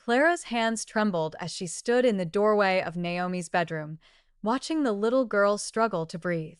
Clara's hands trembled as she stood in the doorway of Naomi's bedroom, watching the little girl struggle to breathe.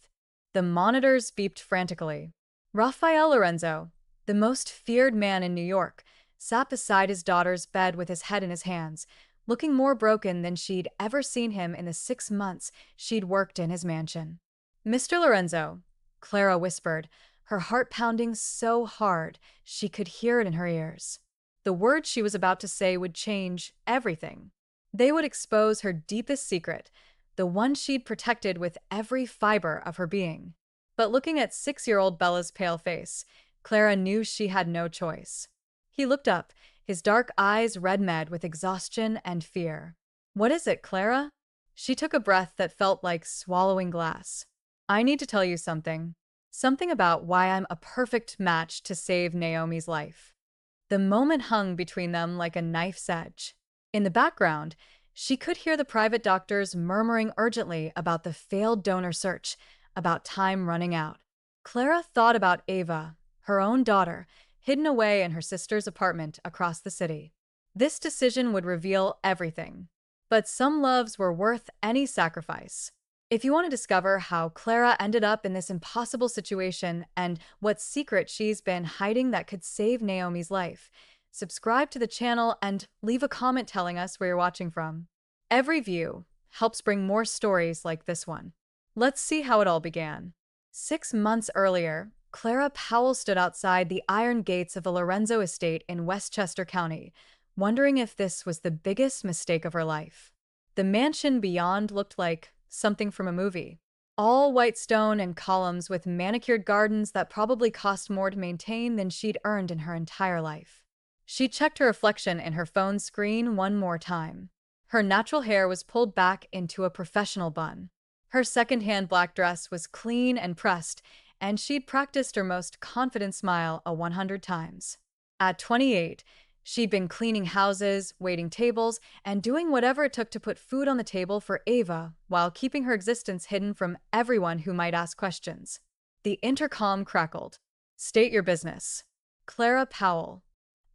The monitors beeped frantically. Rafael Lorenzo, the most feared man in New York, sat beside his daughter's bed with his head in his hands, looking more broken than she'd ever seen him in the 6 months she'd worked in his mansion. Mr. Lorenzo, Clara whispered, her heart pounding so hard she could hear it in her ears. The words she was about to say would change everything. They would expose her deepest secret, the one she'd protected with every fiber of her being. But looking at 6-year-old Bella's pale face, Clara knew she had no choice. He looked up, his dark eyes red-med with exhaustion and fear. "What is it, Clara?" She took a breath that felt like swallowing glass. "I need to tell you something. Something about why I'm a perfect match to save Naomi's life." The moment hung between them like a knife's edge. In the background, she could hear the private doctors murmuring urgently about the failed donor search, about time running out. Clara thought about Ava, her own daughter, hidden away in her sister's apartment across the city. This decision would reveal everything. But some loves were worth any sacrifice. If you want to discover how Clara ended up in this impossible situation and what secret she's been hiding that could save Naomi's life, subscribe to the channel and leave a comment telling us where you're watching from. Every view helps bring more stories like this one. Let's see how it all began. 6 months earlier, Clara Powell stood outside the iron gates of the Lorenzo estate in Westchester County, wondering if this was the biggest mistake of her life. The mansion beyond looked like something from a movie. All white stone and columns with manicured gardens that probably cost more to maintain than she'd earned in her entire life. She checked her reflection in her phone screen one more time. Her natural hair was pulled back into a professional bun. Her second-hand black dress was clean and pressed, and she'd practiced her most confident smile 100 times. At 28, she'd been cleaning houses, waiting tables, and doing whatever it took to put food on the table for Ava while keeping her existence hidden from everyone who might ask questions. The intercom crackled. "State your business." "Clara Powell.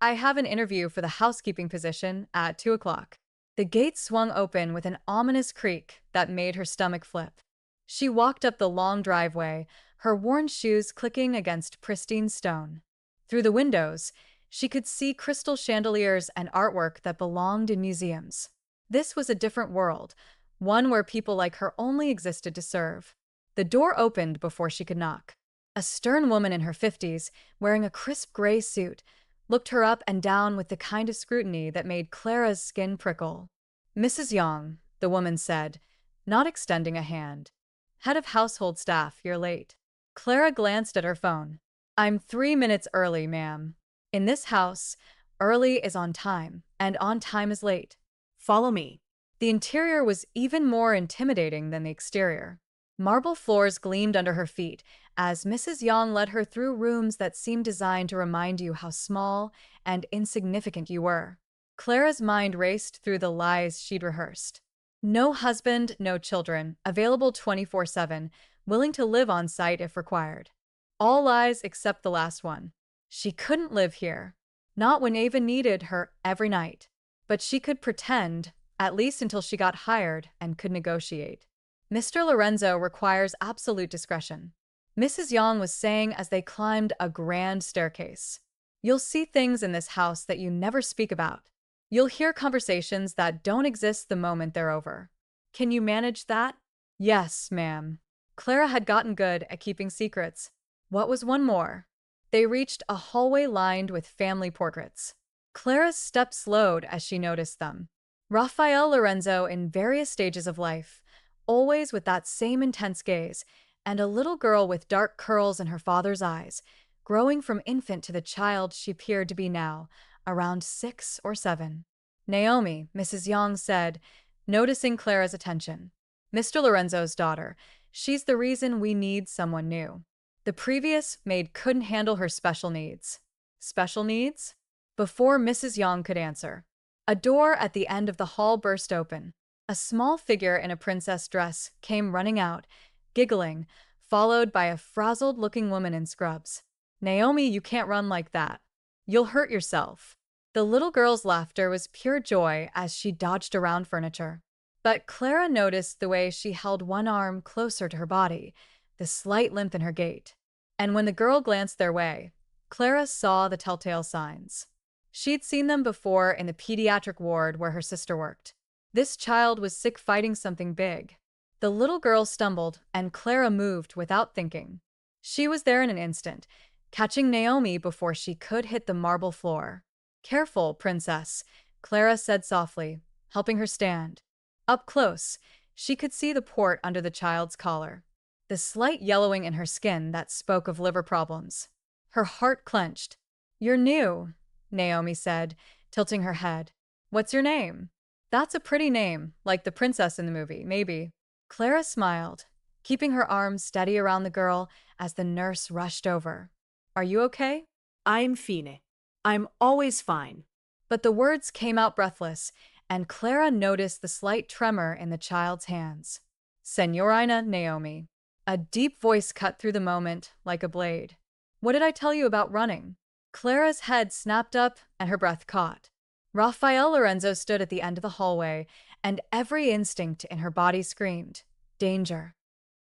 I have an interview for the housekeeping position at 2 o'clock. The gate swung open with an ominous creak that made her stomach flip. She walked up the long driveway, her worn shoes clicking against pristine stone. Through the windows, she could see crystal chandeliers and artwork that belonged in museums. This was a different world, one where people like her only existed to serve. The door opened before she could knock. A stern woman in her 50s, wearing a crisp gray suit, looked her up and down with the kind of scrutiny that made Clara's skin prickle. "Mrs. Young," the woman said, not extending a hand. "Head of household staff, you're late." Clara glanced at her phone. "I'm 3 minutes early, ma'am. In this house, early is on time, and on time is late. Follow me." The interior was even more intimidating than the exterior. Marble floors gleamed under her feet as Mrs. Yang led her through rooms that seemed designed to remind you how small and insignificant you were. Clara's mind raced through the lies she'd rehearsed. No husband, no children, available 24/7, willing to live on site if required. All lies except the last one. She couldn't live here. Not when Ava needed her every night. But she could pretend, at least until she got hired and could negotiate. "Mr. Lorenzo requires absolute discretion," Mrs. Yang was saying as they climbed a grand staircase. "You'll see things in this house that you never speak about. You'll hear conversations that don't exist the moment they're over. Can you manage that?" "Yes, ma'am." Clara had gotten good at keeping secrets. What was one more? They reached a hallway lined with family portraits. Clara's steps slowed as she noticed them. Rafael Lorenzo in various stages of life, always with that same intense gaze, and a little girl with dark curls in her father's eyes, growing from infant to the child she appeared to be now, around 6 or 7. "Naomi," Mrs. Yang said, noticing Clara's attention. "Mr. Lorenzo's daughter. She's the reason we need someone new." The previous maid couldn't handle her special needs. Special needs? Before Mrs. Yang could answer, a door at the end of the hall burst open. A small figure in a princess dress came running out, giggling, followed by a frazzled-looking woman in scrubs. "Naomi, you can't run like that. You'll hurt yourself." The little girl's laughter was pure joy as she dodged around furniture. But Clara noticed the way she held one arm closer to her body, the slight limp in her gait. And when the girl glanced their way, Clara saw the telltale signs. She'd seen them before in the pediatric ward where her sister worked. This child was sick, fighting something big. The little girl stumbled, and Clara moved without thinking. She was there in an instant, catching Naomi before she could hit the marble floor. "Careful, princess," Clara said softly, helping her stand. Up close, she could see the port under the child's collar, the slight yellowing in her skin that spoke of liver problems. Her heart clenched. "You're new," Naomi said, tilting her head. "What's your name?" "That's a pretty name, like the princess in the movie, maybe." Clara smiled, keeping her arms steady around the girl as the nurse rushed over. "Are you okay?" I'm fine. I'm always fine. But the words came out breathless, and Clara noticed the slight tremor in the child's hands. "Señorina Naomi." A deep voice cut through the moment like a blade. "What did I tell you about running?" Clara's head snapped up and her breath caught. Raphael Lorenzo stood at the end of the hallway, and every instinct in her body screamed, "Danger."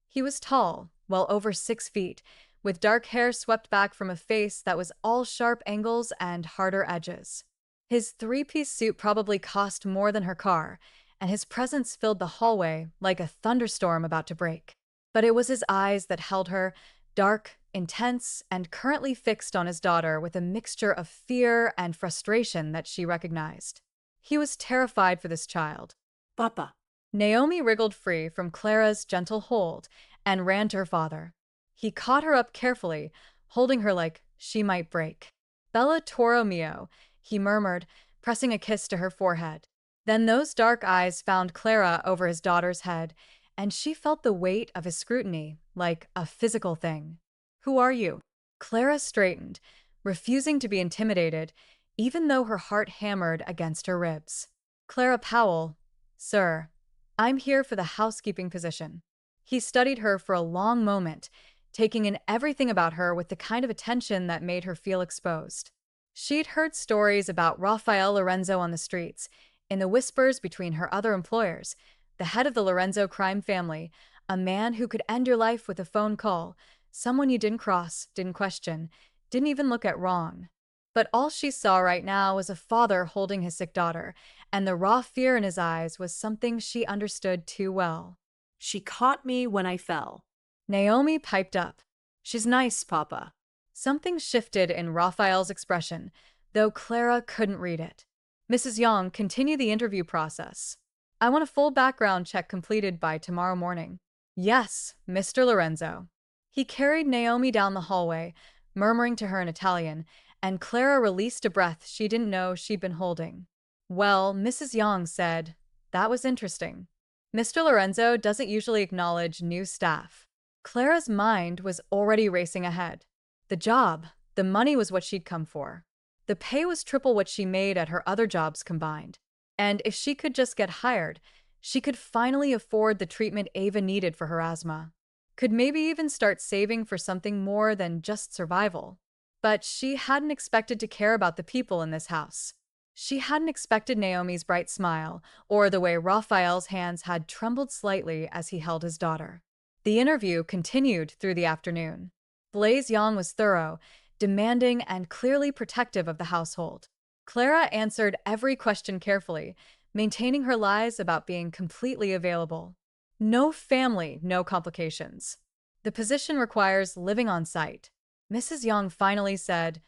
He was tall, well over 6 feet, with dark hair swept back from a face that was all sharp angles and harder edges. His three-piece suit probably cost more than her car, and his presence filled the hallway like a thunderstorm about to break. But it was his eyes that held her, dark, intense, and currently fixed on his daughter with a mixture of fear and frustration that she recognized. He was terrified for this child. Papa. Naomi wriggled free from Clara's gentle hold and ran to her father. He caught her up carefully, holding her like she might break. "Bella Toro mio," he murmured, pressing a kiss to her forehead. Then those dark eyes found Clara over his daughter's head, and she felt the weight of his scrutiny, like a physical thing. "Who are you?" Clara straightened, refusing to be intimidated, even though her heart hammered against her ribs. "Clara Powell, sir. I'm here for the housekeeping position." He studied her for a long moment, taking in everything about her with the kind of attention that made her feel exposed. She'd heard stories about Raphael Lorenzo on the streets, in the whispers between her other employers, the head of the Lorenzo crime family, a man who could end your life with a phone call, someone you didn't cross, didn't question, didn't even look at wrong. But all she saw right now was a father holding his sick daughter, and the raw fear in his eyes was something she understood too well. She caught me when I fell. Naomi piped up. She's nice, Papa. Something shifted in Raphael's expression, though Clara couldn't read it. "Mrs. Young, continue the interview process. I want a full background check completed by tomorrow morning." "Yes, Mr. Lorenzo." He carried Naomi down the hallway, murmuring to her in Italian, and Clara released a breath she didn't know she'd been holding. "Well," Mrs. Young said, "that was interesting. Mr. Lorenzo doesn't usually acknowledge new staff." Clara's mind was already racing ahead. The job, the money was what she'd come for. The pay was triple what she made at her other jobs combined. And if she could just get hired, she could finally afford the treatment Ava needed for her asthma. Could maybe even start saving for something more than just survival. But she hadn't expected to care about the people in this house. She hadn't expected Naomi's bright smile, or the way Raphael's hands had trembled slightly as he held his daughter. The interview continued through the afternoon. Blaise Young was thorough, demanding, and clearly protective of the household. Clara answered every question carefully, maintaining her lies about being completely available. No family, no complications. The position requires living on site. Mrs. Young finally said,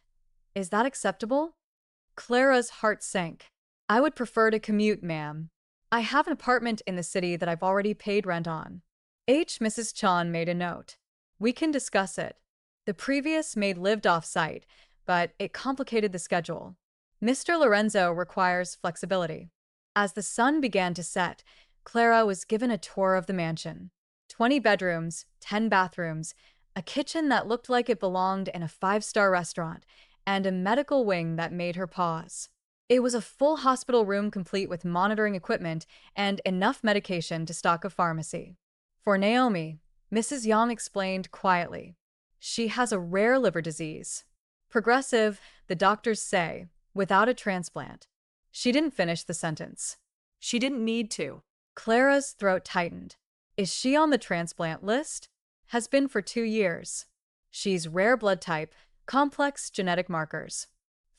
"Is that acceptable?" Clara's heart sank. "I would prefer to commute, ma'am. I have an apartment in the city that I've already paid rent on." Mrs. Chan made a note. "We can discuss it." The previous maid lived off-site, but it complicated the schedule. Mr. Lorenzo requires flexibility. As the sun began to set, Clara was given a tour of the mansion. 20 bedrooms, 10 bathrooms, a kitchen that looked like it belonged in a 5-star restaurant, and a medical wing that made her pause. It was a full hospital room complete with monitoring equipment and enough medication to stock a pharmacy. For Naomi, Mrs. Young explained quietly, "She has a rare liver disease. Progressive, the doctors say, without a transplant. She didn't finish the sentence. She didn't need to. Clara's throat tightened. Is she on the transplant list? Has been for 2 years. She's rare blood type, complex genetic markers.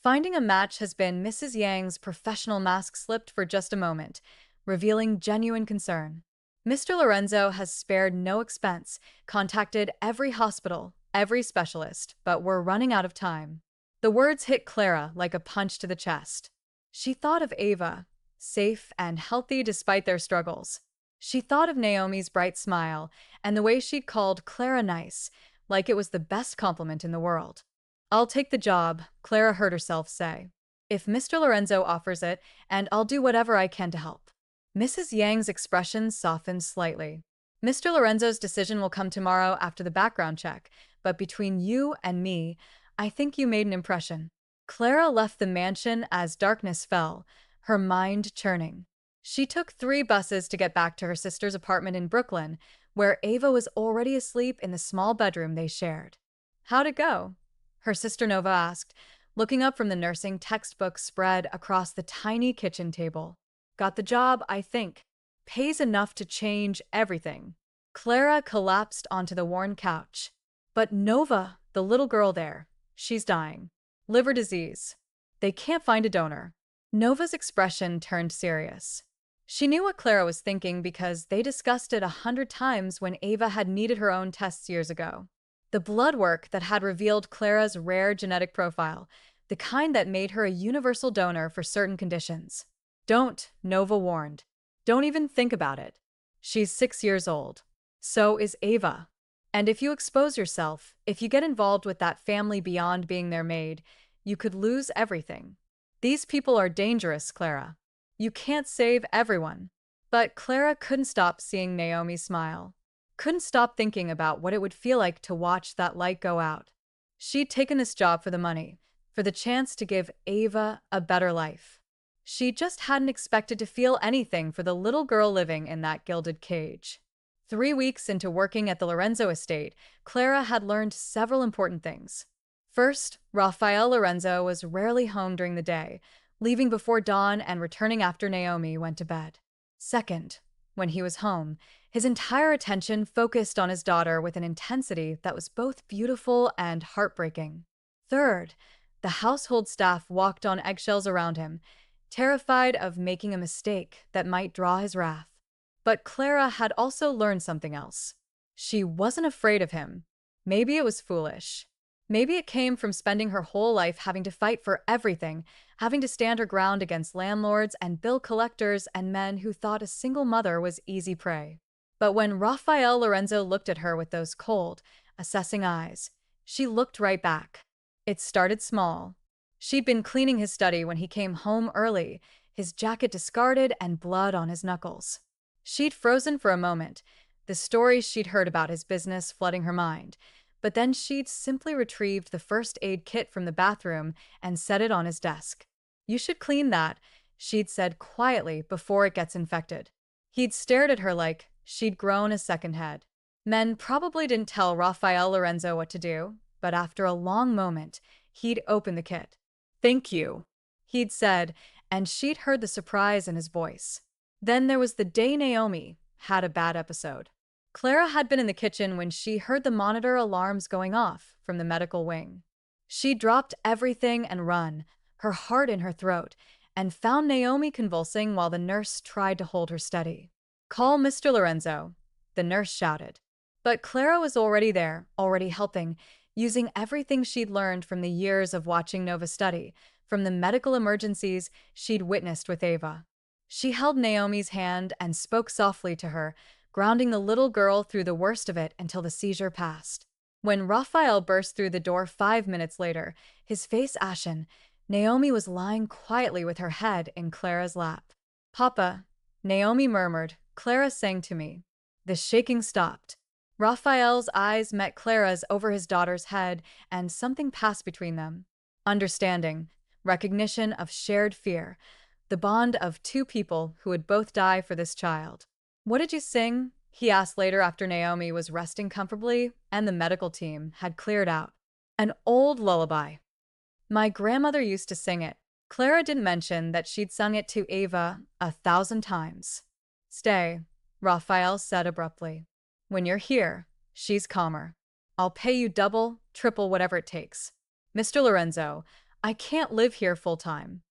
Finding a match has been Mrs. Yang's professional mask slipped for just a moment, revealing genuine concern. Mr. Lorenzo has spared no expense, contacted every hospital, every specialist, but we're running out of time. The words hit Clara like a punch to the chest. She thought of Ava, safe and healthy despite their struggles. She thought of Naomi's bright smile and the way she'd called Clara nice, like it was the best compliment in the world. I'll take the job, Clara heard herself say. If Mr. Lorenzo offers it, and I'll do whatever I can to help. Mrs. Yang's expression softened slightly. Mr. Lorenzo's decision will come tomorrow after the background check, but between you and me, I think you made an impression. Clara left the mansion as darkness fell, her mind churning. She took 3 buses to get back to her sister's apartment in Brooklyn, where Ava was already asleep in the small bedroom they shared. How'd it go? Her sister Nova asked, looking up from the nursing textbook spread across the tiny kitchen table. Got the job, I think. Pays enough to change everything. Clara collapsed onto the worn couch. But Nova, the little girl there, she's dying. Liver disease. They can't find a donor. Nova's expression turned serious. She knew what Clara was thinking because they discussed it 100 times when Ava had needed her own tests years ago. The blood work that had revealed Clara's rare genetic profile, the kind that made her a universal donor for certain conditions. Don't, Nova warned. Don't even think about it. She's 6 years old. So is Ava. And if you expose yourself, if you get involved with that family beyond being their maid, you could lose everything. These people are dangerous, Clara. You can't save everyone. But Clara couldn't stop seeing Naomi smile. Couldn't stop thinking about what it would feel like to watch that light go out. She'd taken this job for the money, for the chance to give Ava a better life. She just hadn't expected to feel anything for the little girl living in that gilded cage. 3 weeks into working at the Lorenzo estate, Clara had learned several important things. First, Raphael Lorenzo was rarely home during the day, leaving before dawn and returning after Naomi went to bed. Second, when he was home, his entire attention focused on his daughter with an intensity that was both beautiful and heartbreaking. Third, the household staff walked on eggshells around him, terrified of making a mistake that might draw his wrath. But Clara had also learned something else. She wasn't afraid of him. Maybe it was foolish. Maybe it came from spending her whole life having to fight for everything, having to stand her ground against landlords and bill collectors and men who thought a single mother was easy prey. But when Raphael Lorenzo looked at her with those cold, assessing eyes, she looked right back. It started small. She'd been cleaning his study when he came home early, his jacket discarded and blood on his knuckles. She'd frozen for a moment, the stories she'd heard about his business flooding her mind, but then she'd simply retrieved the first aid kit from the bathroom and set it on his desk. You should clean that, she'd said quietly before it gets infected. He'd stared at her like she'd grown a second head. Men probably didn't tell Raphael Lorenzo what to do, but after a long moment, he'd opened the kit. Thank you, he'd said, and she'd heard the surprise in his voice. Then there was the day Naomi had a bad episode. Clara had been in the kitchen when she heard the monitor alarms going off from the medical wing. She dropped everything and run, her heart in her throat, and found Naomi convulsing while the nurse tried to hold her steady. Call Mr. Lorenzo, the nurse shouted. But Clara was already there, already helping, using everything she'd learned from the years of watching Nova study, from the medical emergencies she'd witnessed with Ava. She held Naomi's hand and spoke softly to her, grounding the little girl through the worst of it until the seizure passed. When Raphael burst through the door 5 minutes later, his face ashen, Naomi was lying quietly with her head in Clara's lap. Papa, Naomi murmured, Clara sang to me. The shaking stopped. Raphael's eyes met Clara's over his daughter's head, and something passed between them. Understanding, recognition of shared fear, the bond of 2 people who would both die for this child. What did you sing? He asked later after Naomi was resting comfortably and the medical team had cleared out. An old lullaby. My grandmother used to sing it, Clara didn't mention that she'd sung it to Ava 1,000 times. Stay, Raphael said abruptly. When you're here, she's calmer. I'll pay you double, triple, whatever it takes. Mr. Lorenzo, I can't live here full time.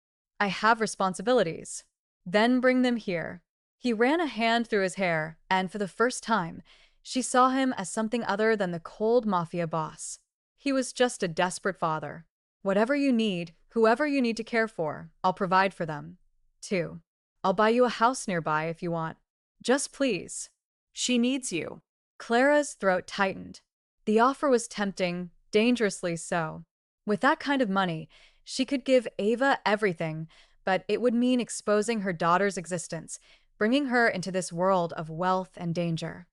I have responsibilities. Then bring them here. He ran a hand through his hair, and for the first time, she saw him as something other than the cold mafia boss. He was just a desperate father. Whatever you need, whoever you need to care for, I'll provide for them. 2. I'll buy you a house nearby if you want. Just please. She needs you. Clara's throat tightened. The offer was tempting, dangerously so. With that kind of money, she could give Ava everything, but it would mean exposing her daughter's existence, bringing her into this world of wealth and danger.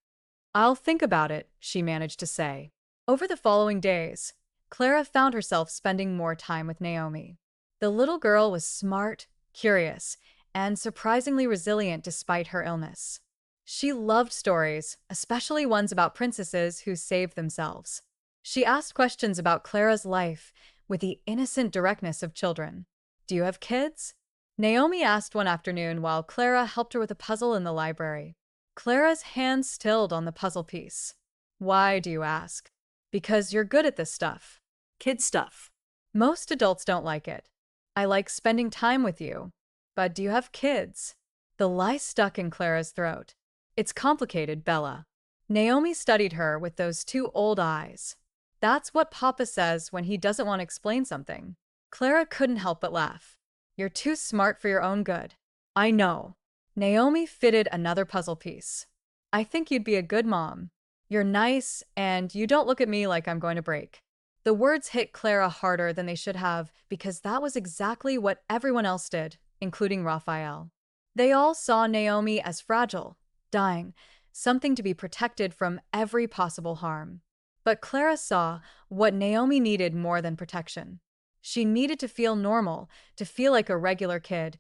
I'll think about it, she managed to say. Over the following days, Clara found herself spending more time with Naomi. The little girl was smart, curious, and surprisingly resilient despite her illness. She loved stories, especially ones about princesses who saved themselves. She asked questions about Clara's life with the innocent directness of children. Do you have kids? Naomi asked one afternoon while Clara helped her with a puzzle in the library. Clara's hand stilled on the puzzle piece. Why, do you ask? Because you're good at this stuff. Kid stuff. Most adults don't like it. I like spending time with you. But do you have kids? The lie stuck in Clara's throat. It's complicated, Bella. Naomi studied her with those two old eyes. That's what Papa says when he doesn't want to explain something. Clara couldn't help but laugh. You're too smart for your own good. I know. Naomi fitted another puzzle piece. I think you'd be a good mom. You're nice, and you don't look at me like I'm going to break. The words hit Clara harder than they should have because that was exactly what everyone else did, including Raphael. They all saw Naomi as fragile, dying, something to be protected from every possible harm. But Clara saw what Naomi needed more than protection. She needed to feel normal, to feel like a regular kid,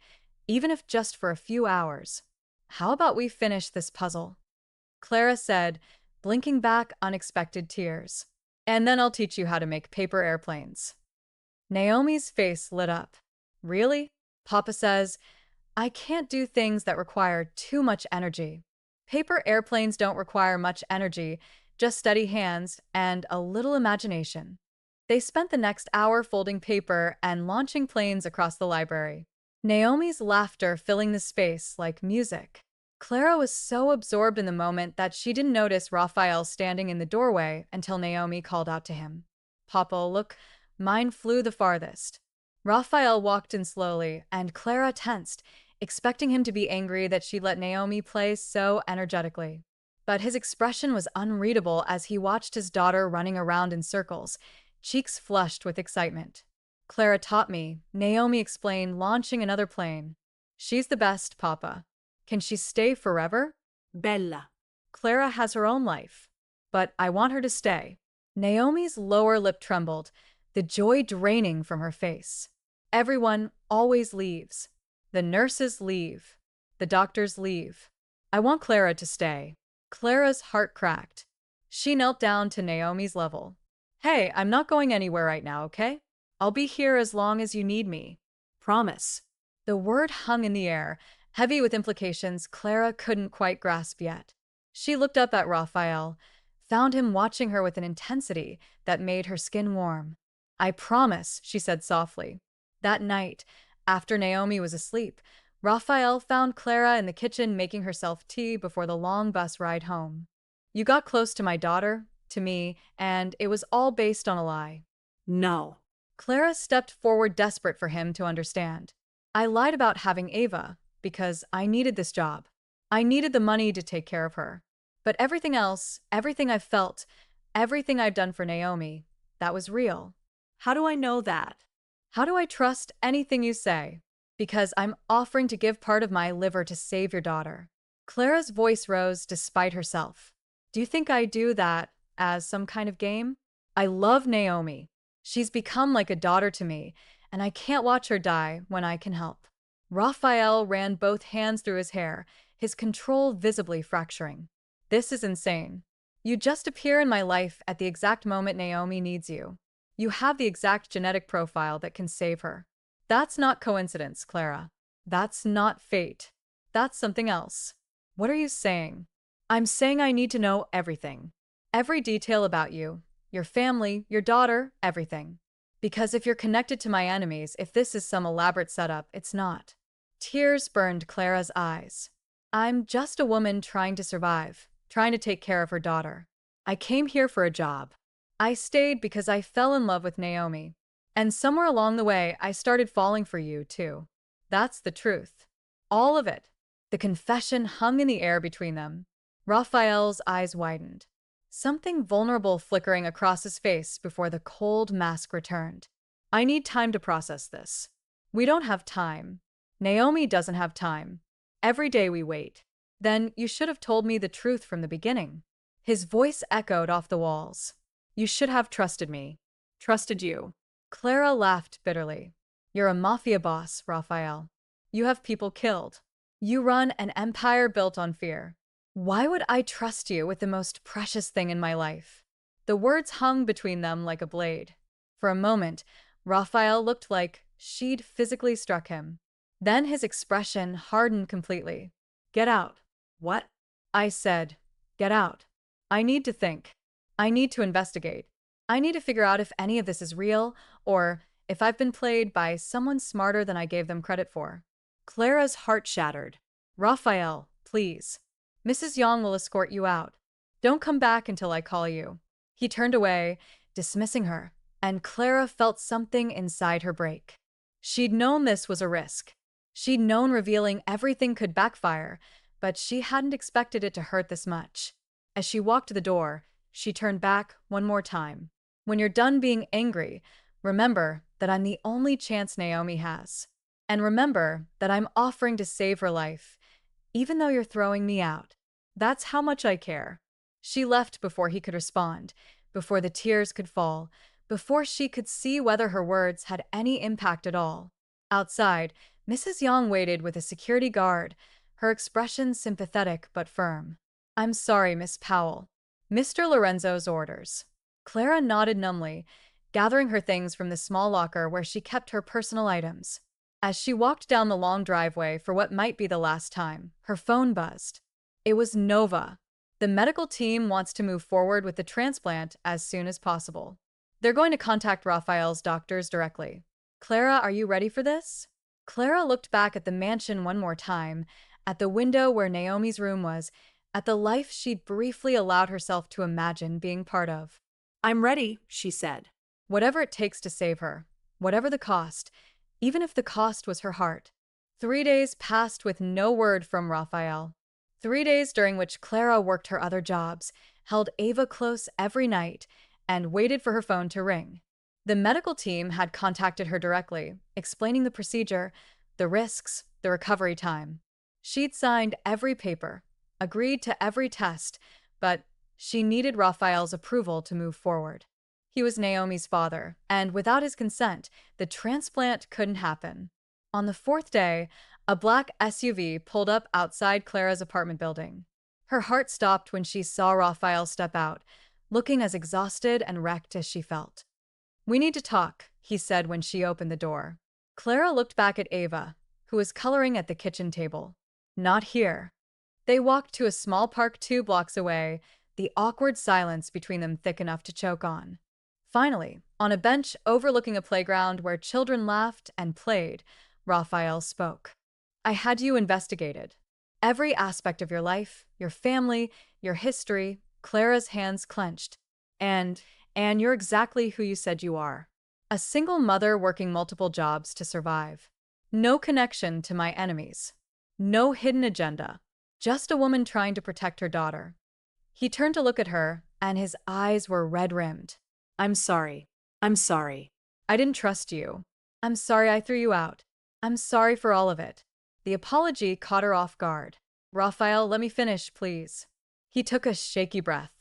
even if just for a few hours. How about we finish this puzzle? Clara said, blinking back unexpected tears. And then I'll teach you how to make paper airplanes. Naomi's face lit up. Really? Papa says, I can't do things that require too much energy. Paper airplanes don't require much energy, just steady hands and a little imagination. They spent the next hour folding paper and launching planes across the library. Naomi's laughter filling the space like music. Clara was so absorbed in the moment that she didn't notice Raphael standing in the doorway until Naomi called out to him. Papa, look, mine flew the farthest. Raphael walked in slowly, and Clara tensed, expecting him to be angry that she let Naomi play so energetically. But his expression was unreadable as he watched his daughter running around in circles, cheeks flushed with excitement. Clara taught me, Naomi explained, launching another plane. She's the best, Papa. Can she stay forever? Bella. Clara has her own life, but I want her to stay. Naomi's lower lip trembled, the joy draining from her face. Everyone always leaves. The nurses leave. The doctors leave. I want Clara to stay. Clara's heart cracked. She knelt down to Naomi's level. Hey, I'm not going anywhere right now, okay? I'll be here as long as you need me. Promise. The word hung in the air, heavy with implications Clara couldn't quite grasp yet. She looked up at Raphael, found him watching her with an intensity that made her skin warm. I promise, she said softly. That night, after Naomi was asleep, Raphael found Clara in the kitchen making herself tea before the long bus ride home. You got close to my daughter, to me, and it was all based on a lie. No. Clara stepped forward, desperate for him to understand. I lied about having Ava because I needed this job. I needed the money to take care of her. But everything else, everything I've felt, everything I've done for Naomi, that was real. How do I know that? How do I trust anything you say? Because I'm offering to give part of my liver to save your daughter. Clara's voice rose despite herself. Do you think I do that as some kind of game? I love Naomi. She's become like a daughter to me, and I can't watch her die when I can help. Raphael ran both hands through his hair, his control visibly fracturing. This is insane. You just appear in my life at the exact moment Naomi needs you. You have the exact genetic profile that can save her. That's not coincidence, Clara. That's not fate. That's something else. What are you saying? I'm saying I need to know everything. Every detail about you, your family, your daughter, everything. Because if you're connected to my enemies, if this is some elaborate setup, it's not. Tears burned Clara's eyes. I'm just a woman trying to survive, trying to take care of her daughter. I came here for a job. I stayed because I fell in love with Naomi. And somewhere along the way, I started falling for you, too. That's the truth. All of it. The confession hung in the air between them. Raphael's eyes widened. Something vulnerable flickering across his face before the cold mask returned. I need time to process this. We don't have time. Naomi doesn't have time. Every day we wait. Then you should have told me the truth from the beginning. His voice echoed off the walls. You should have trusted me. Trusted you. Clara laughed bitterly. You're a mafia boss, Raphael. You have people killed. You run an empire built on fear. Why would I trust you with the most precious thing in my life? The words hung between them like a blade. For a moment, Raphael looked like she'd physically struck him. Then his expression hardened completely. Get out. What? I said, get out. I need to think. I need to investigate. I need to figure out if any of this is real, or if I've been played by someone smarter than I gave them credit for. Clara's heart shattered. Raphael, please. Mrs. Young will escort you out. Don't come back until I call you. He turned away, dismissing her, and Clara felt something inside her break. She'd known this was a risk. She'd known revealing everything could backfire, but she hadn't expected it to hurt this much. As she walked to the door, she turned back one more time. When you're done being angry, remember that I'm the only chance Naomi has. And remember that I'm offering to save her life, even though you're throwing me out. That's how much I care. She left before he could respond, before the tears could fall, before she could see whether her words had any impact at all. Outside, Mrs. Young waited with a security guard, her expression sympathetic but firm. I'm sorry, Miss Powell. Mr. Lorenzo's orders. Clara nodded numbly, gathering her things from the small locker where she kept her personal items. As she walked down the long driveway for what might be the last time, her phone buzzed. It was Nova. The medical team wants to move forward with the transplant as soon as possible. They're going to contact Raphael's doctors directly. Clara, are you ready for this? Clara looked back at the mansion one more time, at the window where Naomi's room was, at the life she'd briefly allowed herself to imagine being part of. I'm ready, she said. Whatever it takes to save her, whatever the cost, even if the cost was her heart. 3 days passed with no word from Raphael. 3 days during which Clara worked her other jobs, held Ava close every night, and waited for her phone to ring. The medical team had contacted her directly, explaining the procedure, the risks, the recovery time. She'd signed every paper, agreed to every test, but she needed Raphael's approval to move forward. He was Naomi's father, and without his consent, the transplant couldn't happen. On the 4th day, a black SUV pulled up outside Clara's apartment building. Her heart stopped when she saw Raphael step out, looking as exhausted and wrecked as she felt. We need to talk, he said when she opened the door. Clara looked back at Ava, who was coloring at the kitchen table. Not here. They walked to a small park 2 blocks away, the awkward silence between them thick enough to choke on. Finally, on a bench overlooking a playground where children laughed and played, Raphael spoke. I had you investigated. Every aspect of your life, your family, your history. Clara's hands clenched. And you're exactly who you said you are. A single mother working multiple jobs to survive. No connection to my enemies. No hidden agenda. Just a woman trying to protect her daughter. He turned to look at her, and his eyes were red-rimmed. I'm sorry. I'm sorry. I didn't trust you. I'm sorry I threw you out. I'm sorry for all of it. The apology caught her off guard. Raphael, let me finish, please. He took a shaky breath.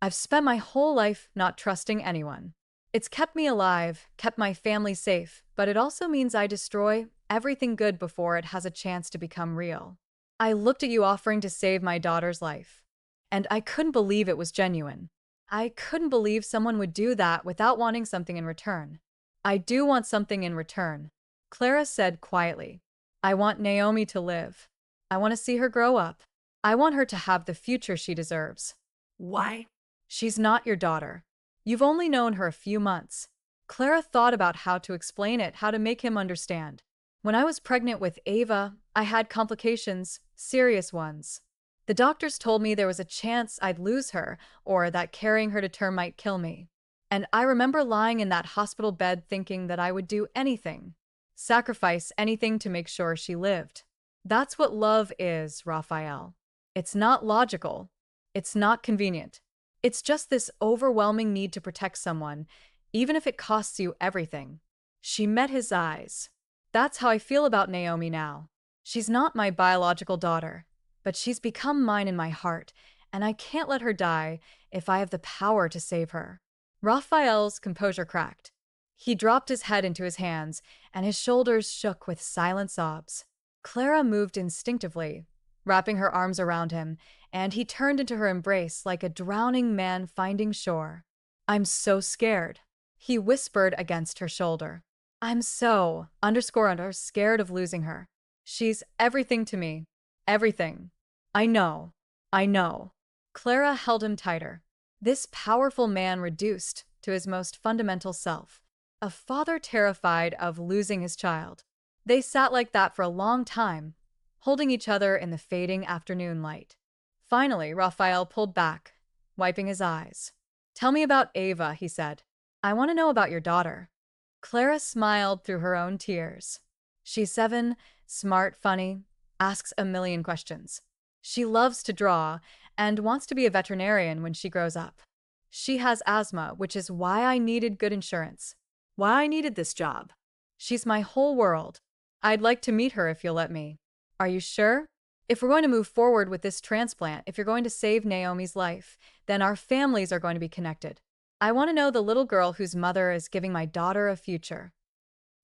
I've spent my whole life not trusting anyone. It's kept me alive, kept my family safe, but it also means I destroy everything good before it has a chance to become real. I looked at you offering to save my daughter's life, and I couldn't believe it was genuine. I couldn't believe someone would do that without wanting something in return. I do want something in return. Clara said quietly. I want Naomi to live. I want to see her grow up. I want her to have the future she deserves. Why? She's not your daughter. You've only known her a few months. Clara thought about how to explain it, how to make him understand. When I was pregnant with Ava, I had complications, serious ones. The doctors told me there was a chance I'd lose her, or that carrying her to term might kill me. And I remember lying in that hospital bed thinking that I would do anything, sacrifice anything to make sure she lived. That's what love is, Raphael. It's not logical. It's not convenient. It's just this overwhelming need to protect someone, even if it costs you everything. She met his eyes. That's how I feel about Naomi now. She's not my biological daughter, but she's become mine in my heart, and I can't let her die if I have the power to save her. Raphael's composure cracked. He dropped his head into his hands, and his shoulders shook with silent sobs. Clara moved instinctively, wrapping her arms around him, and he turned into her embrace like a drowning man finding shore. I'm so scared, he whispered against her shoulder. I'm so, scared of losing her. She's everything to me. Everything. I know. I know. Clara held him tighter. This powerful man reduced to his most fundamental self. A father terrified of losing his child. They sat like that for a long time, holding each other in the fading afternoon light. Finally, Raphael pulled back, wiping his eyes. Tell me about Ava, he said. I want to know about your daughter. Clara smiled through her own tears. She's 7, smart, funny, asks a million questions. She loves to draw and wants to be a veterinarian when she grows up. She has asthma, which is why I needed good insurance. Why I needed this job. She's my whole world. I'd like to meet her if you'll let me. Are you sure? If we're going to move forward with this transplant, if you're going to save Naomi's life, then our families are going to be connected. I want to know the little girl whose mother is giving my daughter a future.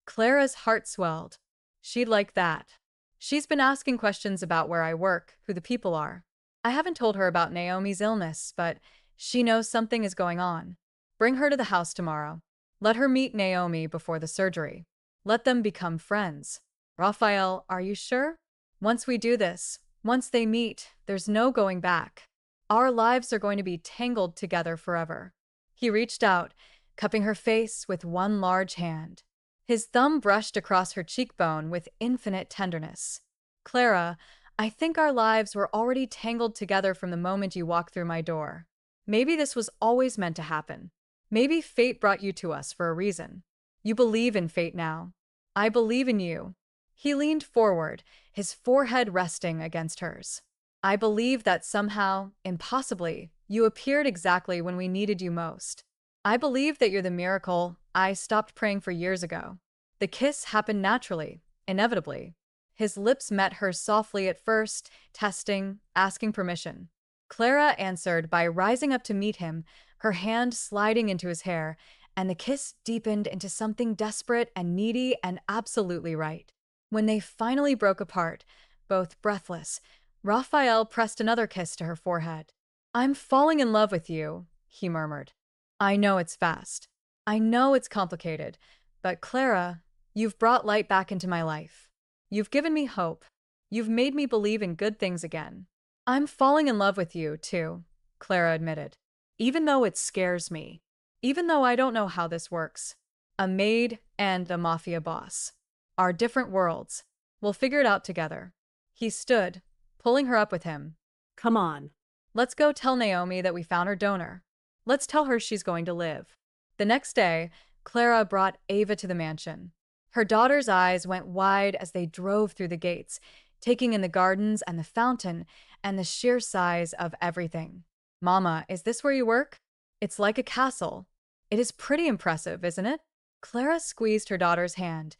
Clara's heart swelled. She'd like that. She's been asking questions about where I work, who the people are. I haven't told her about Naomi's illness, but she knows something is going on. Bring her to the house tomorrow. Let her meet Naomi before the surgery. Let them become friends. Raphael, are you sure? Once we do this, once they meet, there's no going back. Our lives are going to be tangled together forever. He reached out, cupping her face with one large hand. His thumb brushed across her cheekbone with infinite tenderness. Clara, I think our lives were already tangled together from the moment you walked through my door. Maybe this was always meant to happen. Maybe fate brought you to us for a reason. You believe in fate now. I believe in you. He leaned forward, his forehead resting against hers. I believe that somehow, impossibly, you appeared exactly when we needed you most. I believe that you're the miracle I stopped praying for years ago. The kiss happened naturally, inevitably. His lips met hers softly at first, testing, asking permission. Clara answered by rising up to meet him, her hand sliding into his hair, and the kiss deepened into something desperate and needy and absolutely right. When they finally broke apart, both breathless, Raphael pressed another kiss to her forehead. I'm falling in love with you, he murmured. I know it's fast. I know it's complicated, but Clara, you've brought light back into my life. You've given me hope. You've made me believe in good things again. I'm falling in love with you, too, Clara admitted. Even though it scares me. Even though I don't know how this works. A maid and a mafia boss. Our different worlds. We'll figure it out together. He stood, pulling her up with him. Come on. Let's go tell Naomi that we found her donor. Let's tell her she's going to live. The next day, Clara brought Ava to the mansion. Her daughter's eyes went wide as they drove through the gates, taking in the gardens and the fountain and the sheer size of everything. Mama, is this where you work? It's like a castle. It is pretty impressive, isn't it? Clara squeezed her daughter's hand,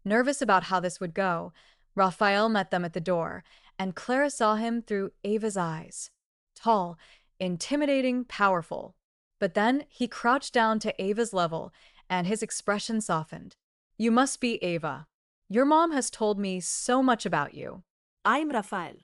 nervous about how this would go. Raphael met them at the door, and Clara saw him through Ava's eyes. Tall, intimidating, powerful. But then he crouched down to Ava's level, and his expression softened. You must be Ava. Your mom has told me so much about you. I'm Raphael.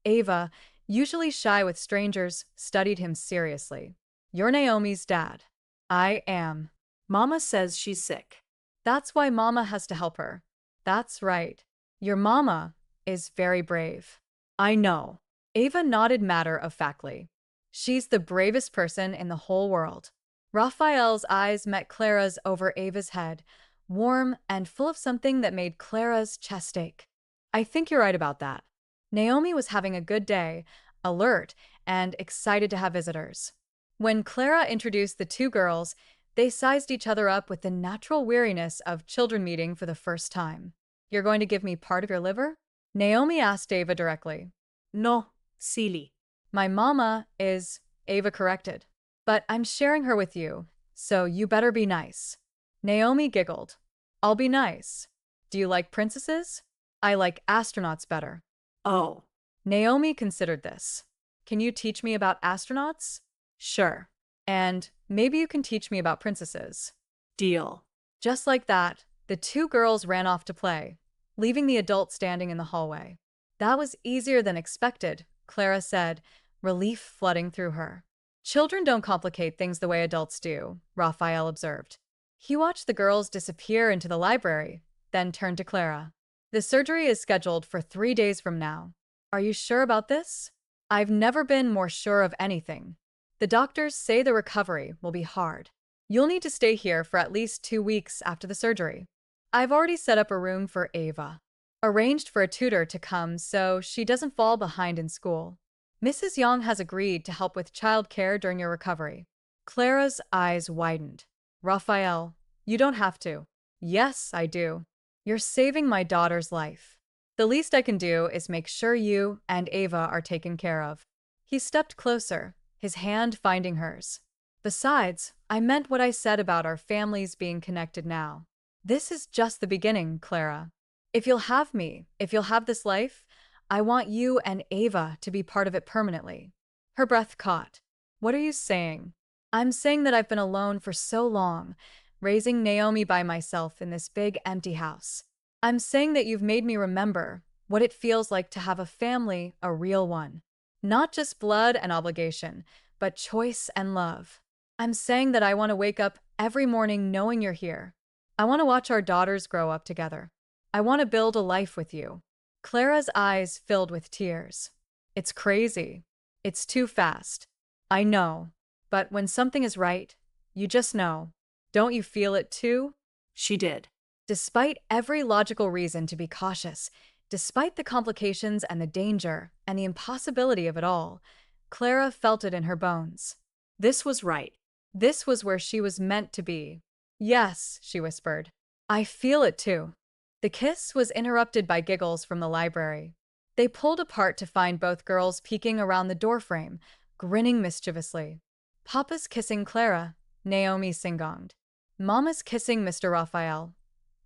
Ava, usually shy with strangers, studied him seriously. You're Naomi's dad. I am. Mama says she's sick. That's why Mama has to help her. That's right. Your mama is very brave. I know. Ava nodded matter-of-factly. She's the bravest person in the whole world. Raphael's eyes met Clara's over Ava's head, warm and full of something that made Clara's chest ache. I think you're right about that. Naomi was having a good day, alert, and excited to have visitors. When Clara introduced the two girls, they sized each other up with the natural weariness of children meeting for the first time. You're going to give me part of your liver? Naomi asked Ava directly. No, silly. My mama is, Ava corrected. But I'm sharing her with you, so you better be nice. Naomi giggled. I'll be nice. Do you like princesses? I like astronauts better. Oh, Naomi considered this. Can you teach me about astronauts? Sure. And maybe you can teach me about princesses. deal. Just like that, the two girls ran off to play, leaving the adult standing in the hallway. That was easier than expected, Clara said, relief flooding through her. Children don't complicate things the way adults do, Raphael observed. He watched the girls disappear into the library, then turned to Clara. The surgery is scheduled for 3 days from now. Are you sure about this? I've never been more sure of anything. The doctors say the recovery will be hard. You'll need to stay here for at least 2 weeks after the surgery. I've already set up a room for Ava. Arranged for a tutor to come so she doesn't fall behind in school. Mrs. Young has agreed to help with childcare during your recovery. Clara's eyes widened. Raphael, you don't have to. Yes, I do. You're saving my daughter's life. The least I can do is make sure you and Ava are taken care of. He stepped closer, his hand finding hers. Besides, I meant what I said about our families being connected now. This is just the beginning, Clara. If you'll have me, if you'll have this life, I want you and Ava to be part of it permanently. Her breath caught. What are you saying? I'm saying that I've been alone for so long, raising Naomi by myself in this big empty house. I'm saying that you've made me remember what it feels like to have a family, a real one. Not just blood and obligation, but choice and love. I'm saying that I want to wake up every morning knowing you're here. I want to watch our daughters grow up together. I want to build a life with you. Clara's eyes filled with tears. It's crazy. It's too fast. I know. But when something is right, you just know. Don't you feel it too? She did. Despite every logical reason to be cautious, despite the complications and the danger and the impossibility of it all, Clara felt it in her bones. This was right. This was where she was meant to be. Yes, she whispered. I feel it too. The kiss was interrupted by giggles from the library. They pulled apart to find both girls peeking around the doorframe, grinning mischievously. Papa's kissing Clara, Naomi singonged. Mama's kissing Mr. Raphael.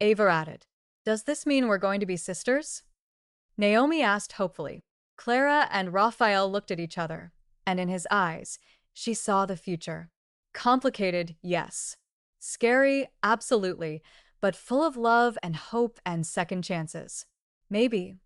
Ava added. Does this mean we're going to be sisters? Naomi asked hopefully. Clara and Raphael looked at each other, and in his eyes, she saw the future. Complicated, yes. Scary, absolutely, but full of love and hope and second chances. Maybe,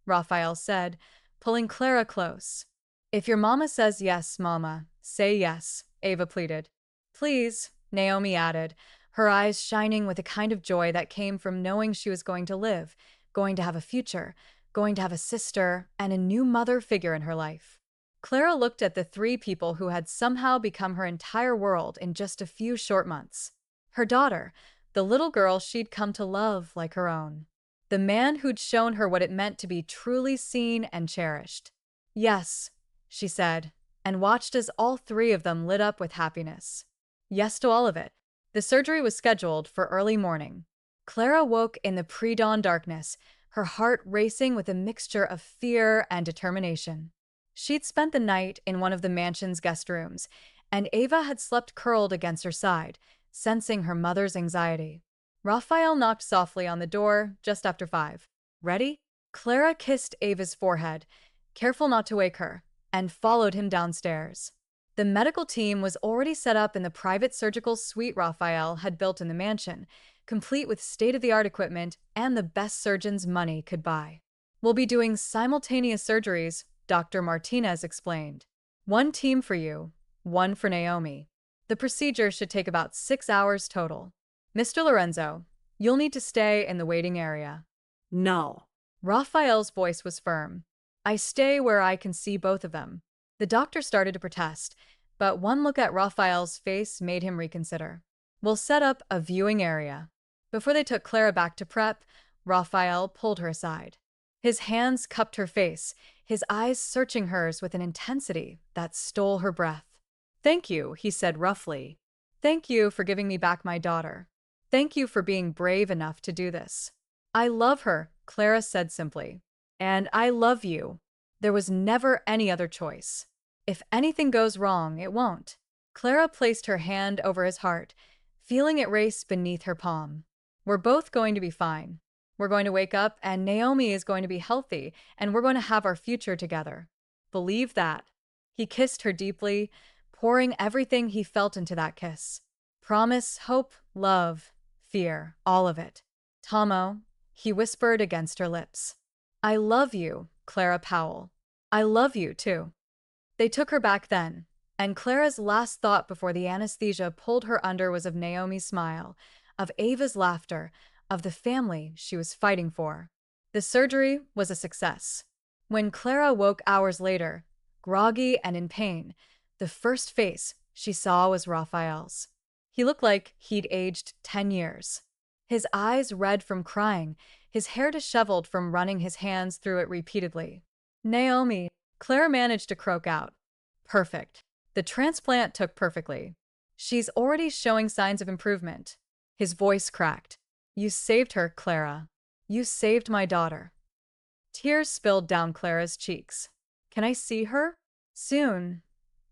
Raphael said, pulling Clara close. If your mama says yes, mama, say yes, Ava pleaded. Please, Naomi added, her eyes shining with a kind of joy that came from knowing she was going to live, going to have a future, going to have a sister and a new mother figure in her life. Clara looked at the 3 people who had somehow become her entire world in just a few short months. Her daughter, the little girl she'd come to love like her own. The man who'd shown her what it meant to be truly seen and cherished. Yes, she said, and watched as all 3 of them lit up with happiness. Yes to all of it. The surgery was scheduled for early morning. Clara woke in the pre-dawn darkness, her heart racing with a mixture of fear and determination. She'd spent the night in one of the mansion's guest rooms, and Ava had slept curled against her side, sensing her mother's anxiety. Raphael knocked softly on the door just after 5. Ready? Clara kissed Ava's forehead, careful not to wake her, and followed him downstairs. The medical team was already set up in the private surgical suite Raphael had built in the mansion, complete with state-of-the-art equipment and the best surgeons money could buy. We'll be doing simultaneous surgeries, Dr. Martinez explained. 1 team for you, 1 for Naomi. The procedure should take about 6 hours total. Mr. Lorenzo, you'll need to stay in the waiting area. No. Raphael's voice was firm. I stay where I can see both of them. The doctor started to protest, but one look at Raphael's face made him reconsider. We'll set up a viewing area. Before they took Clara back to prep, Raphael pulled her aside. His hands cupped her face, his eyes searching hers with an intensity that stole her breath. Thank you, he said roughly. Thank you for giving me back my daughter. Thank you for being brave enough to do this. I love her, Clara said simply. And I love you. There was never any other choice. If anything goes wrong, it won't. Clara placed her hand over his heart, feeling it race beneath her palm. We're both going to be fine. We're going to wake up, and Naomi is going to be healthy, and we're going to have our future together. Believe that. He kissed her deeply, pouring everything he felt into that kiss. Promise, hope, love, fear, all of it. Tomo, he whispered against her lips. I love you, Clara Powell. I love you, too. They took her back then, and Clara's last thought before the anesthesia pulled her under was of Naomi's smile, of Ava's laughter, of the family she was fighting for. The surgery was a success. When Clara woke hours later, groggy and in pain, the first face she saw was Raphael's. He looked like he'd aged 10 years. His eyes red from crying, his hair disheveled from running his hands through it repeatedly. Naomi, Clara managed to croak out. Perfect. The transplant took perfectly. She's already showing signs of improvement. His voice cracked. You saved her, Clara. You saved my daughter. Tears spilled down Clara's cheeks. Can I see her? Soon.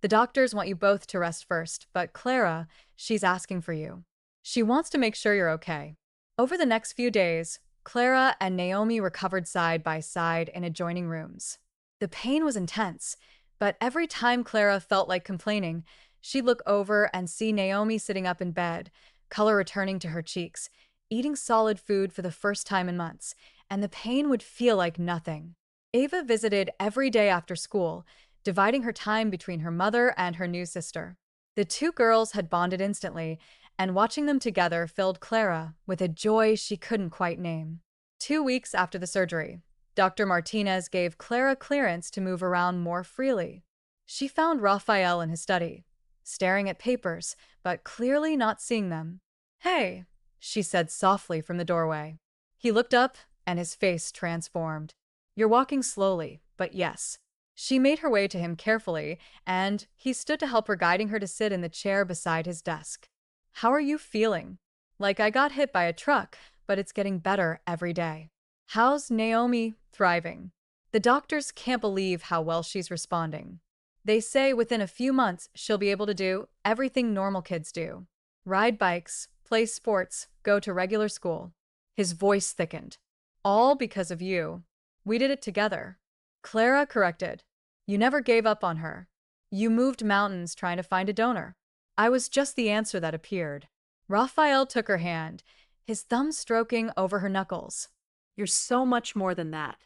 The doctors want you both to rest first, but Clara, she's asking for you. She wants to make sure you're okay. Over the next few days, Clara and Naomi recovered side by side in adjoining rooms. The pain was intense, but every time Clara felt like complaining, she'd look over and see Naomi sitting up in bed, color returning to her cheeks, eating solid food for the first time in months, and the pain would feel like nothing. Ava visited every day after school, dividing her time between her mother and her new sister. The two girls had bonded instantly, and watching them together filled Clara with a joy she couldn't quite name. 2 weeks after the surgery, Dr. Martinez gave Clara clearance to move around more freely. She found Raphael in his study, staring at papers, but clearly not seeing them. Hey, she said softly from the doorway. He looked up, and his face transformed. You're walking slowly, but yes. She made her way to him carefully, and he stood to help her, guiding her to sit in the chair beside his desk. How are you feeling? Like I got hit by a truck, but it's getting better every day. How's Naomi thriving? The doctors can't believe how well she's responding. They say within a few months she'll be able to do everything normal kids do. Ride bikes, play sports, go to regular school. His voice thickened. All because of you. We did it together. Clara corrected. You never gave up on her. You moved mountains trying to find a donor. I was just the answer that appeared. Raphael took her hand, his thumb stroking over her knuckles. You're so much more than that.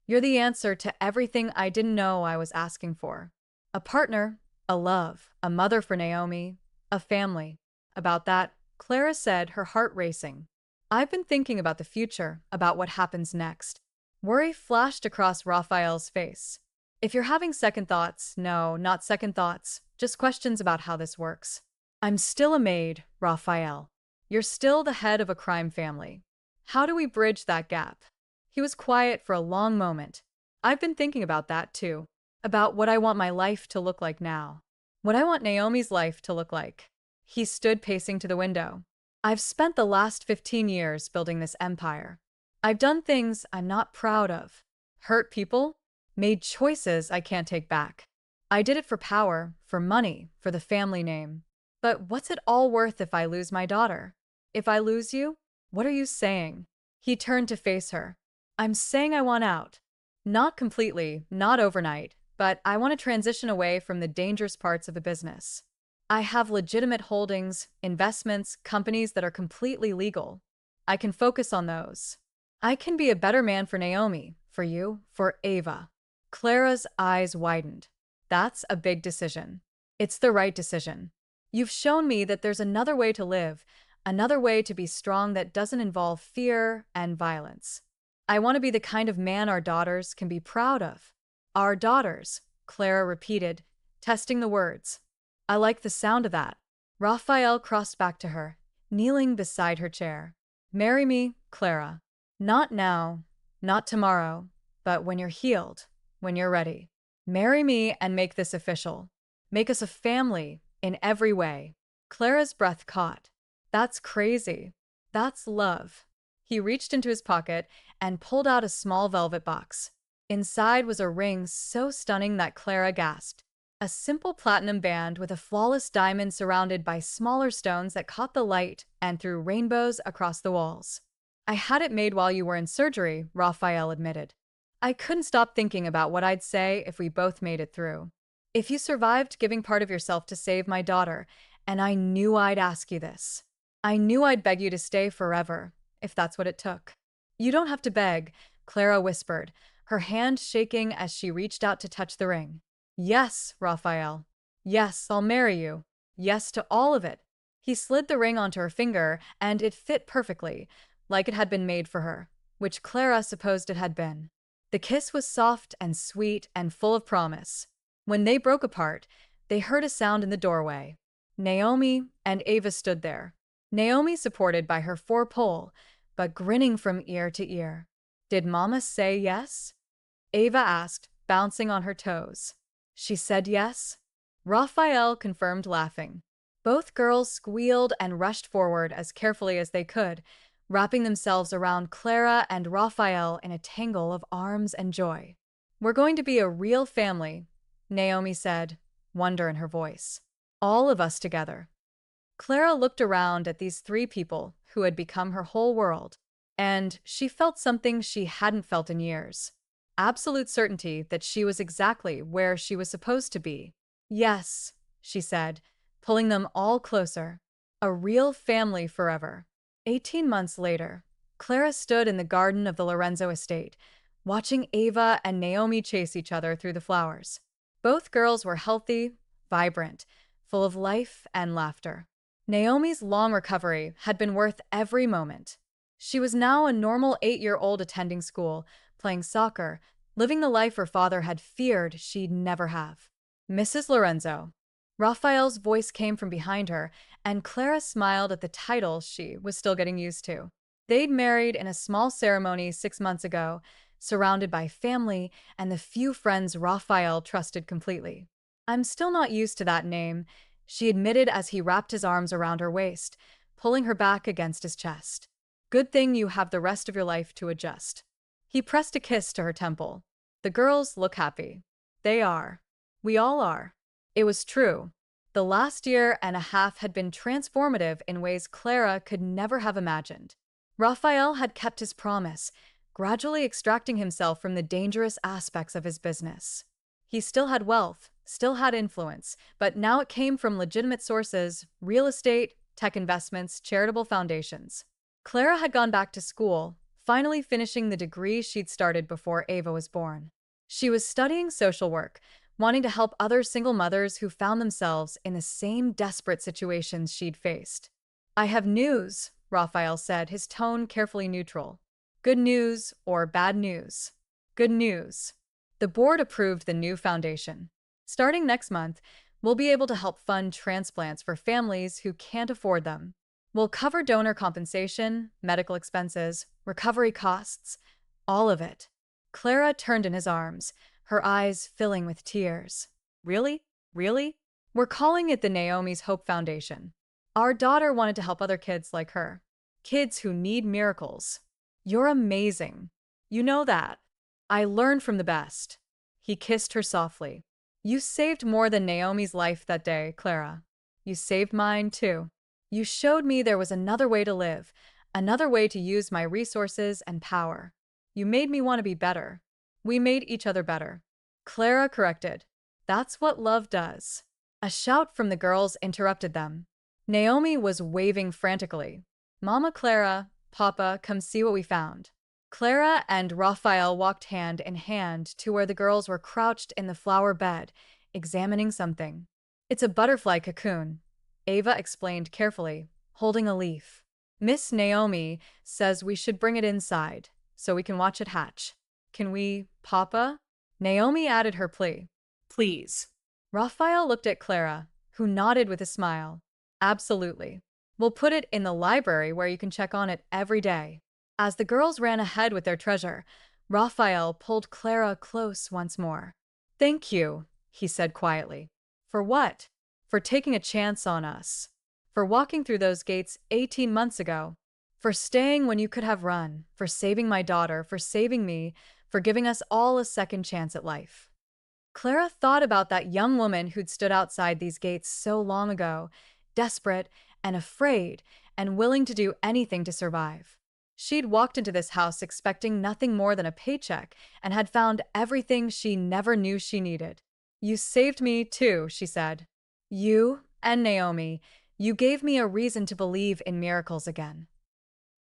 You're the answer to everything I didn't know I was asking for. A partner, a love, a mother for Naomi, a family. About that, Clara said, her heart racing. I've been thinking about the future, about what happens next. Worry flashed across Raphael's face. If you're having second thoughts, no, not second thoughts, just questions about how this works. I'm still a maid, Raphael. You're still the head of a crime family. How do we bridge that gap? He was quiet for a long moment. I've been thinking about that too, about what I want my life to look like now. What I want Naomi's life to look like. He stood pacing to the window. I've spent the last 15 years building this empire. I've done things I'm not proud of. Hurt people? Made choices I can't take back. I did it for power, for money, for the family name. But what's it all worth if I lose my daughter? If I lose you? What are you saying? He turned to face her. I'm saying I want out. Not completely, not overnight, but I want to transition away from the dangerous parts of the business. I have legitimate holdings, investments, companies that are completely legal. I can focus on those. I can be a better man for Naomi, for you, for Ava. Clara's eyes widened. That's a big decision. It's the right decision. You've shown me that there's another way to live, another way to be strong that doesn't involve fear and violence. I want to be the kind of man our daughters can be proud of. Our daughters, Clara repeated, testing the words. I like the sound of that. Raphael crossed back to her, kneeling beside her chair. Marry me, Clara. Not now, not tomorrow, but when you're healed, when you're ready. Marry me and make this official. Make us a family in every way. Clara's breath caught. That's crazy. That's love. He reached into his pocket and pulled out a small velvet box. Inside was a ring so stunning that Clara gasped. A simple platinum band with a flawless diamond surrounded by smaller stones that caught the light and threw rainbows across the walls. I had it made while you were in surgery, Raphael admitted. I couldn't stop thinking about what I'd say if we both made it through. If you survived giving part of yourself to save my daughter, and I knew I'd ask you this. I knew I'd beg you to stay forever, if that's what it took. You don't have to beg, Clara whispered, her hand shaking as she reached out to touch the ring. Yes, Raphael. Yes, I'll marry you. Yes to all of it. He slid the ring onto her finger, and it fit perfectly, like it had been made for her, which Clara supposed it had been. The kiss was soft and sweet and full of promise. When they broke apart, they heard a sound in the doorway. Naomi and Ava stood there. Naomi supported by her four-pole, but grinning from ear to ear. Did Mama say yes? Ava asked, bouncing on her toes. She said yes? Raphael confirmed, laughing. Both girls squealed and rushed forward as carefully as they could, wrapping themselves around Clara and Raphael in a tangle of arms and joy. We're going to be a real family, Naomi said, wonder in her voice. All of us together. Clara looked around at these three people who had become her whole world, and she felt something she hadn't felt in years. Absolute certainty that she was exactly where she was supposed to be. Yes, she said, pulling them all closer. A real family forever. 18 months later, Clara stood in the garden of the Lorenzo estate, watching Ava and Naomi chase each other through the flowers. Both girls were healthy, vibrant, full of life and laughter. Naomi's long recovery had been worth every moment. She was now a normal 8-year-old attending school, playing soccer, living the life her father had feared she'd never have. Mrs. Lorenzo. Raphael's voice came from behind her, and Clara smiled at the title she was still getting used to. They'd married in a small ceremony 6 months ago, surrounded by family and the few friends Raphael trusted completely. I'm still not used to that name, she admitted as he wrapped his arms around her waist, pulling her back against his chest. Good thing you have the rest of your life to adjust. He pressed a kiss to her temple. The girls look happy. They are. We all are. It was true. The last year and a half had been transformative in ways Clara could never have imagined. Raphael had kept his promise, gradually extracting himself from the dangerous aspects of his business. He still had wealth, still had influence, but now it came from legitimate sources: real estate, tech investments, charitable foundations. Clara had gone back to school, finally finishing the degree she'd started before Ava was born. She was studying social work, wanting to help other single mothers who found themselves in the same desperate situations she'd faced. I have news, Raphael said, his tone carefully neutral. Good news or bad news? Good news. The board approved the new foundation. Starting next month, we'll be able to help fund transplants for families who can't afford them. We'll cover donor compensation, medical expenses, recovery costs, all of it. Clara turned in his arms, her eyes filling with tears. Really? Really? We're calling it the Naomi's Hope Foundation. Our daughter wanted to help other kids like her. Kids who need miracles. You're amazing. You know that. I learned from the best. He kissed her softly. You saved more than Naomi's life that day, Clara. You saved mine, too. You showed me there was another way to live, another way to use my resources and power. You made me want to be better. We made each other better. Clara corrected. That's what love does. A shout from the girls interrupted them. Naomi was waving frantically. Mama Clara, Papa, come see what we found. Clara and Raphael walked hand in hand to where the girls were crouched in the flower bed, examining something. It's a butterfly cocoon, Ava explained carefully, holding a leaf. Miss Naomi says we should bring it inside. so we can watch it hatch. Can we, Papa? Naomi added her plea. Please. Raphael looked at Clara, who nodded with a smile. Absolutely. We'll put it in the library where you can check on it every day. As the girls ran ahead with their treasure, Raphael pulled Clara close once more. Thank you, he said quietly. For what? For taking a chance on us. For walking through those gates 18 months ago. For staying when you could have run. For saving my daughter. For saving me. For giving us all a second chance at life. Clara thought about that young woman who'd stood outside these gates so long ago, desperate and afraid and willing to do anything to survive. She'd walked into this house expecting nothing more than a paycheck and had found everything she never knew she needed. You saved me too, she said. You and Naomi, you gave me a reason to believe in miracles again.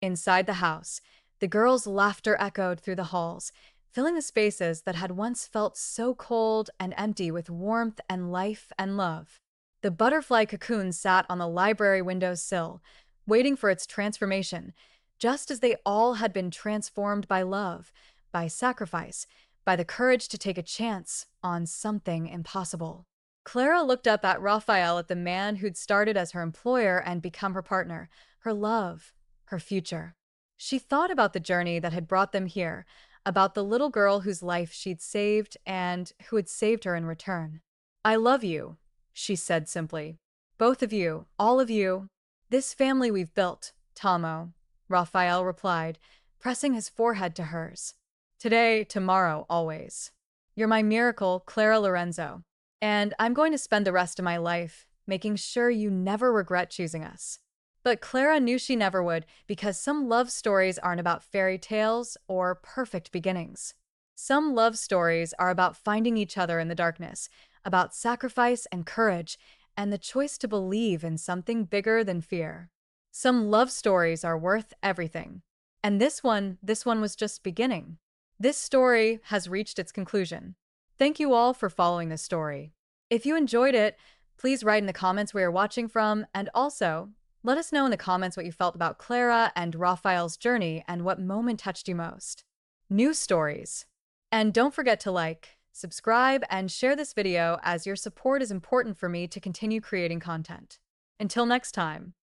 Inside the house, the girls' laughter echoed through the halls, filling the spaces that had once felt so cold and empty with warmth and life and love. The butterfly cocoon sat on the library window sill, waiting for its transformation, just as they all had been transformed by love, by sacrifice, by the courage to take a chance on something impossible. Clara looked up at Raphael, at the man who'd started as her employer and become her partner, her love, her future. She thought about the journey that had brought them here, about the little girl whose life she'd saved and who had saved her in return. I love you, she said simply. Both of you, all of you. This family we've built, Tomo, Raphael replied, pressing his forehead to hers. Today, tomorrow, always. You're my miracle, Clara Lorenzo. And I'm going to spend the rest of my life making sure you never regret choosing us. But Clara knew she never would, because some love stories aren't about fairy tales or perfect beginnings. Some love stories are about finding each other in the darkness, about sacrifice and courage, and the choice to believe in something bigger than fear. Some love stories are worth everything. And this one was just beginning. This story has reached its conclusion. Thank you all for following this story. If you enjoyed it, please write in the comments where you're watching from, and also, let us know in the comments what you felt about Clara and Raphael's journey and what moment touched you most. New stories. And don't forget to like, subscribe, and share this video, as your support is important for me to continue creating content. Until next time.